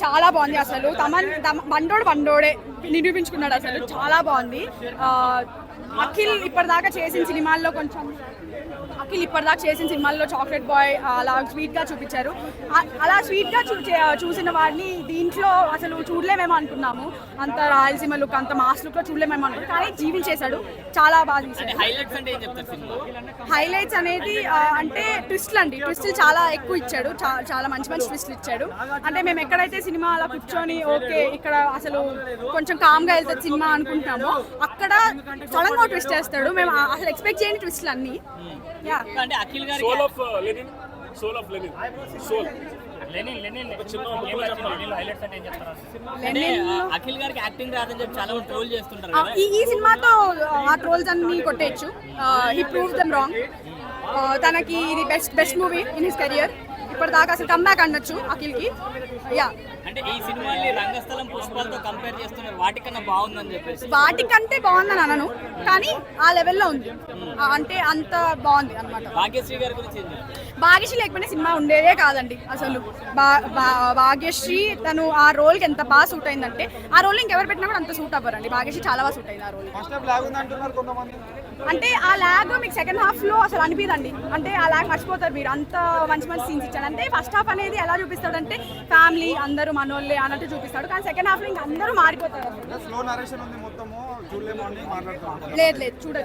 చాలా బాగుంది అసలు. బండోడే నిరూపించుకున్నాడు అసలు, చాలా బాగుంది. అఖిల్ ఇప్పటిదాకా చేసిన సినిమాల్లో చాక్లెట్ బాయ్ అలా స్వీట్గా చూపించారు. అలా స్వీట్గా చూసిన వాడిని దీంట్లో అసలు చూడలేమేమో అనుకున్నాము. అంత రాయలసీమ లుక్, అంత మాస్ లుక్లో చూడలేమేమో అనుకున్నాం, కానీ జీవించేశాడు. చాలా బాగా తీశాడు. హైలైట్స్ అనేది అంటే ట్విస్టులు చాలా ఎక్కువ ఇచ్చాడు. చాలా మంచి ట్విస్టులు ఇచ్చాడు. అంటే మేము ఎక్కడైతే సినిమా అలా కూర్చొని ఓకే ఇక్కడ అసలు కొంచెం కామ్గా వెళ్తుంది సినిమా అనుకుంటున్నామో, అక్కడ సడన్గా ట్విస్ట్ చేస్తాడు. మేము అసలు ఎక్స్పెక్ట్ చేయని ట్విస్టులు అన్నీ. ఈ సినిమాతో ఆ ట్రోల్స్ అన్ని కొట్టేయచ్చు. He proved them wrong. తనకి ఇది best movie in his career. ఇప్పటిదాకా అసలు కమ్బ్యాక్ అనొచ్చు అఖిల్కి. యా, అంటే ఈ సినిమాని రంగస్థలం పుష్పాలతో కంపేర్ చేస్తున్నారు, వాటికన్నా బాగుందని చెప్పేసి. వాటికంటే బాగుందని అనను, కానీ ఆ లెవెల్లో ఉంది. అంటే అంత బాగుంది అనమాట. భాగ్యశ్రీ గారి గురించి భాగ్యశ్రీ లేకపోయినా సినిమా ఉండేదే కాదండి అసలు. భాగ్యశ్రీ తను ఆ రోల్కి ఎంత బాగా సూట్ అయిందంటే, ఆ రోల్ ఇంకెవరు పెట్టినా కూడా అంత సూట్ అవ్వరండి. భాగ్యశ్రీ చాలా బాగా సూట్ అయింది ఆ రోల్. అంటే ఆ ల్యాగ్ మీకు సెకండ్ హాఫ్లో అసలు అనిపిదండి. అంటే ఆ ల్యాగ్ మర్చిపోతారు మీరు, అంత మంచి సీన్స్ ఇచ్చాడు. అంటే ఫస్ట్ హాఫ్ అనేది ఎలా చూపిస్తాడంటే ఫ్యామిలీ అందరూ మనోళ్ళే అన్నట్టు చూపిస్తాడు, కానీ సెకండ్ హాఫ్లో ఇంకా అందరూ మారిపోతారు. లేదు చూడ